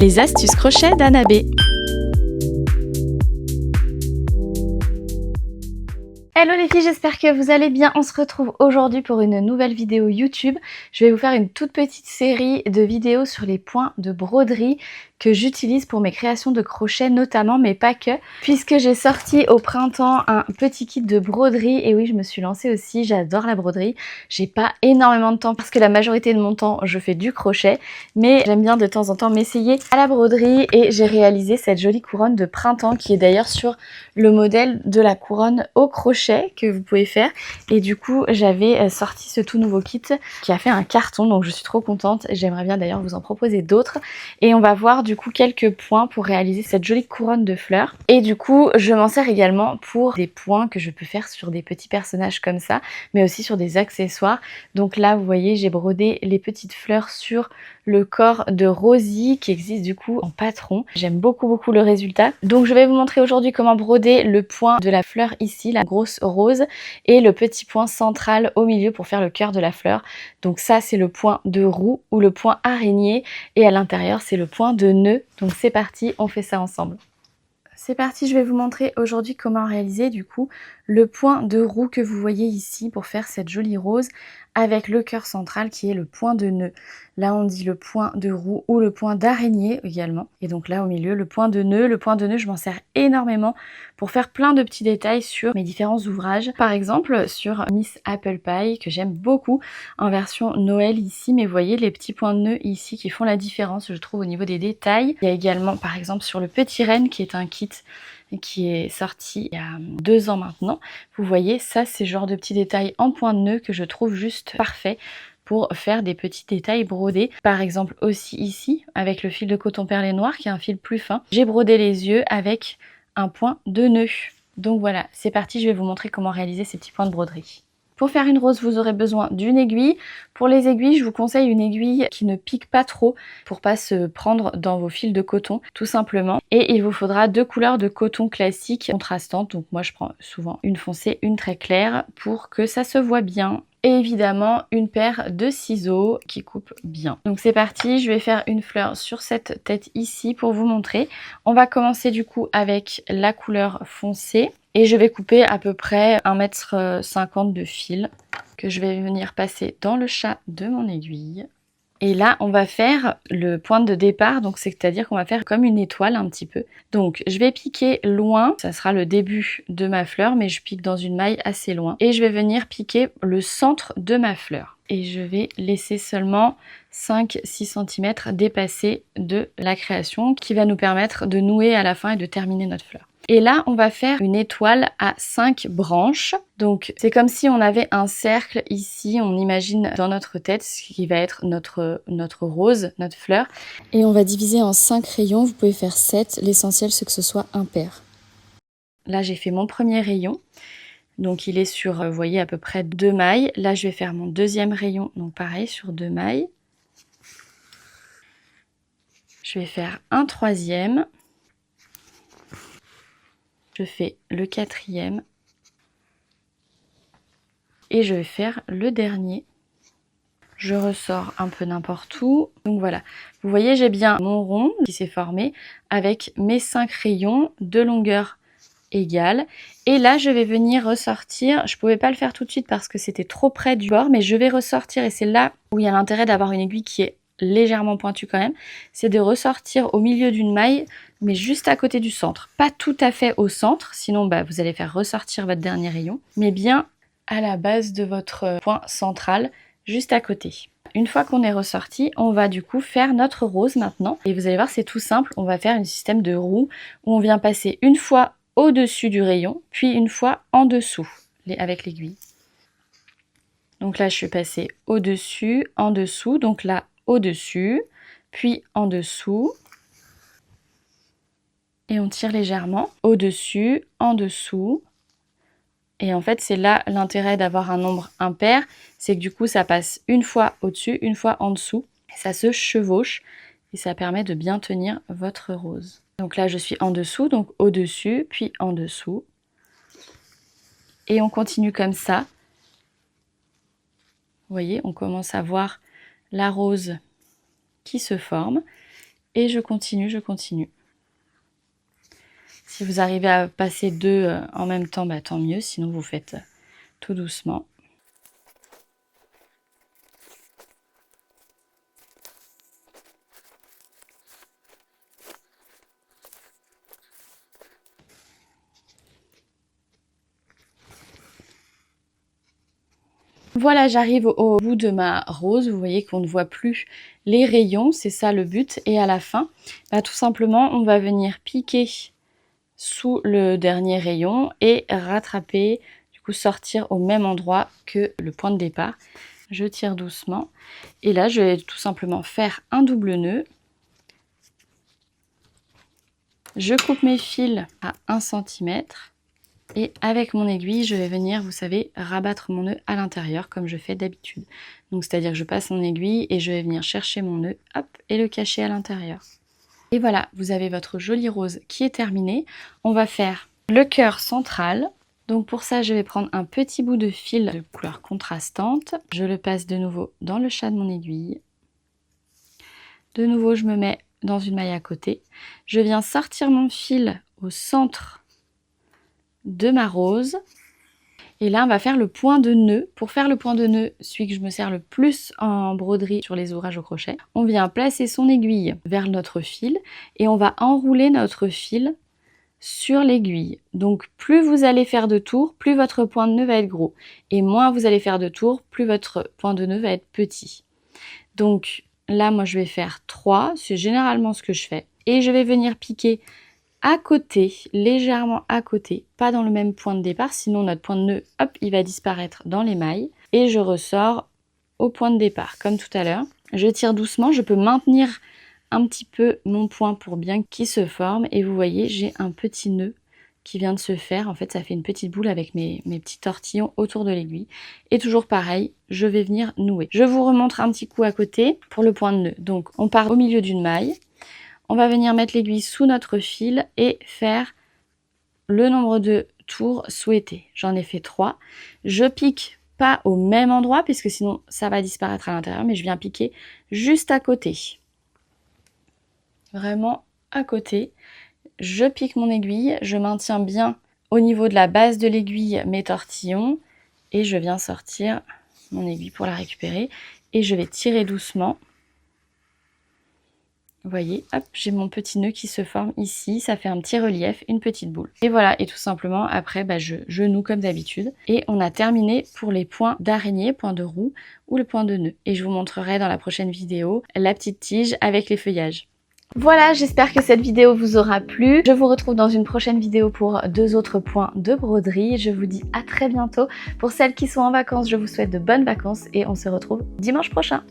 Les astuces crochet d'Anna B. Hello les filles, j'espère que vous allez bien. On se retrouve aujourd'hui pour une nouvelle vidéo YouTube. Je vais vous faire une toute petite série de vidéos sur les points de broderie que j'utilise pour mes créations de crochet notamment, mais pas que. Puisque j'ai sorti au printemps un petit kit de broderie, et oui, je me suis lancée aussi, j'adore la broderie. J'ai pas énormément de temps parce que la majorité de mon temps, je fais du crochet, mais j'aime bien de temps en temps m'essayer à la broderie et j'ai réalisé cette jolie couronne de printemps qui est d'ailleurs sur le modèle de la couronne au crochet que vous pouvez faire. Et du coup, j'avais sorti ce tout nouveau kit qui a fait un carton, donc je suis trop contente. J'aimerais bien d'ailleurs vous en proposer d'autres. Et on va voir du coup quelques points pour réaliser cette jolie couronne de fleurs. Et du coup, je m'en sers également pour des points que je peux faire sur des petits personnages comme ça, mais aussi sur des accessoires. Donc là, vous voyez, j'ai brodé les petites fleurs sur le corps de Rosie qui existe du coup en patron. J'aime beaucoup le résultat. Donc je vais vous montrer aujourd'hui comment broder le point de la fleur ici, la grosse rose, et le petit point central au milieu pour faire le cœur de la fleur. Donc ça, c'est le point de roue ou le point araignée, et à l'intérieur, c'est le point de nœud. Donc c'est parti, on fait ça ensemble. C'est parti, je vais vous montrer aujourd'hui comment réaliser du coup le point de roue que vous voyez ici pour faire cette jolie rose avec le cœur central qui est le point de nœud. Là on dit le point de roue ou le point d'araignée également. Et donc là au milieu le point de nœud. Le point de nœud, je m'en sers énormément pour faire plein de petits détails sur mes différents ouvrages. Par exemple sur Miss Apple Pie que j'aime beaucoup en version Noël ici. Mais vous voyez les petits points de nœud ici qui font la différence je trouve au niveau des détails. Il y a également par exemple sur le Petit Renne qui est un kit qui est sorti il y a 2 ans maintenant. Vous voyez, ça c'est le genre de petits détails en point de nœud que je trouve juste parfait pour faire des petits détails brodés. Par exemple aussi ici, avec le fil de coton perlé noir qui est un fil plus fin, j'ai brodé les yeux avec un point de nœud. Donc voilà, c'est parti, je vais vous montrer comment réaliser ces petits points de broderie. Pour faire une rose, vous aurez besoin d'une aiguille. Pour les aiguilles, je vous conseille une aiguille qui ne pique pas trop pour pas se prendre dans vos fils de coton, tout simplement. Et il vous faudra 2 couleurs de coton classique contrastantes. Donc moi, je prends souvent une foncée, une très claire pour que ça se voit bien. Et évidemment, une paire de ciseaux qui coupent bien. Donc c'est parti, je vais faire une fleur sur cette tête ici pour vous montrer. On va commencer du coup avec la couleur foncée. Et je vais couper à peu près 1,50 m de fil que je vais venir passer dans le chat de mon aiguille. Et là, on va faire le point de départ, donc c'est-à-dire qu'on va faire comme une étoile un petit peu. Donc, je vais piquer loin, ça sera le début de ma fleur, mais je pique dans une maille assez loin. Et je vais venir piquer le centre de ma fleur. Et je vais laisser seulement 5-6 cm dépasser de la création qui va nous permettre de nouer à la fin et de terminer notre fleur. Et là, on va faire une étoile à 5 branches. Donc, c'est comme si on avait un cercle ici, on imagine dans notre tête ce qui va être notre rose, notre fleur. Et on va diviser en 5 rayons, vous pouvez faire 7, l'essentiel c'est que ce soit impair. Là, j'ai fait mon premier rayon. Donc, il est sur, vous voyez, à peu près 2 mailles. Là, je vais faire mon deuxième rayon, donc pareil, sur 2 mailles. Je vais faire un troisième. Je fais le quatrième et je vais faire le dernier. Je ressors un peu n'importe où. Donc voilà, vous voyez, j'ai bien mon rond qui s'est formé avec mes 5 rayons de longueur égale. Et là, je vais venir ressortir. Je ne pouvais pas le faire tout de suite parce que c'était trop près du bord, mais je vais ressortir et c'est là où il y a l'intérêt d'avoir une aiguille qui est légèrement pointue quand même. C'est de ressortir au milieu d'une maille, mais juste à côté du centre. Pas tout à fait au centre, sinon vous allez faire ressortir votre dernier rayon, mais bien à la base de votre point central, juste à côté. Une fois qu'on est ressorti, on va du coup faire notre rose maintenant. Et vous allez voir, c'est tout simple. On va faire un système de roue où on vient passer une fois au-dessus du rayon, puis une fois en dessous avec l'aiguille. Donc là, je suis passée au-dessus, en dessous. Donc là, au-dessus, puis en dessous. Et on tire légèrement au-dessus, en dessous. Et en fait, c'est là l'intérêt d'avoir un nombre impair, c'est que du coup, ça passe une fois au-dessus, une fois en dessous. Ça se chevauche et ça permet de bien tenir votre rose. Donc là, je suis en dessous, donc au-dessus, puis en dessous. Et on continue comme ça. Vous voyez, on commence à voir la rose qui se forme. et je continue, je continue. Si vous arrivez à passer 2 en même temps, bah, tant mieux, sinon vous faites tout doucement. Voilà, j'arrive au bout de ma rose. Vous voyez qu'on ne voit plus les rayons, c'est ça le but. Et à la fin, bah, tout simplement, on va venir piquer sous le dernier rayon et rattraper, du coup sortir au même endroit que le point de départ. Je tire doucement et là, je vais tout simplement faire un double nœud. Je coupe mes fils à 1 cm. Et avec mon aiguille, je vais venir, vous savez, rabattre mon nœud à l'intérieur comme je fais d'habitude. Donc c'est-à-dire que je passe mon aiguille et je vais venir chercher mon nœud, hop, et le cacher à l'intérieur. Et voilà, vous avez votre jolie rose qui est terminée. On va faire le cœur central. Donc pour ça, je vais prendre un petit bout de fil de couleur contrastante. Je le passe de nouveau dans le chat de mon aiguille. De nouveau, je me mets dans une maille à côté. Je viens sortir mon fil au centre de ma rose et là on va faire le point de nœud. Pour faire le point de nœud, celui que je me sers le plus en broderie sur les ouvrages au crochet, on vient placer son aiguille vers notre fil et on va enrouler notre fil sur l'aiguille. Donc plus vous allez faire de tours, plus votre point de nœud va être gros, et moins vous allez faire de tours, plus votre point de nœud va être petit. Donc là moi je vais faire 3, c'est généralement ce que je fais, et je vais venir piquer à côté, légèrement à côté, pas dans le même point de départ, sinon notre point de nœud, hop, il va disparaître dans les mailles. Et je ressors au point de départ, comme tout à l'heure. Je tire doucement, je peux maintenir un petit peu mon point pour bien qu'il se forme. Et vous voyez, j'ai un petit nœud qui vient de se faire. En fait, ça fait une petite boule avec mes petits tortillons autour de l'aiguille. Et toujours pareil, je vais venir nouer. Je vous remontre un petit coup à côté pour le point de nœud. Donc, on part au milieu d'une maille. On va venir mettre l'aiguille sous notre fil et faire le nombre de tours souhaités. J'en ai fait 3. Je pique pas au même endroit puisque sinon ça va disparaître à l'intérieur, mais je viens piquer juste à côté. Vraiment à côté. Je pique mon aiguille, je maintiens bien au niveau de la base de l'aiguille mes tortillons et je viens sortir mon aiguille pour la récupérer et je vais tirer doucement. Vous voyez, hop, j'ai mon petit nœud qui se forme ici, ça fait un petit relief, une petite boule. Et voilà, et tout simplement, après, bah, je noue comme d'habitude. Et on a terminé pour les points d'araignée, points de roue ou le point de nœud. Et je vous montrerai dans la prochaine vidéo la petite tige avec les feuillages. Voilà, j'espère que cette vidéo vous aura plu. Je vous retrouve dans une prochaine vidéo pour 2 autres points de broderie. Je vous dis à très bientôt. Pour celles qui sont en vacances, je vous souhaite de bonnes vacances et on se retrouve dimanche prochain.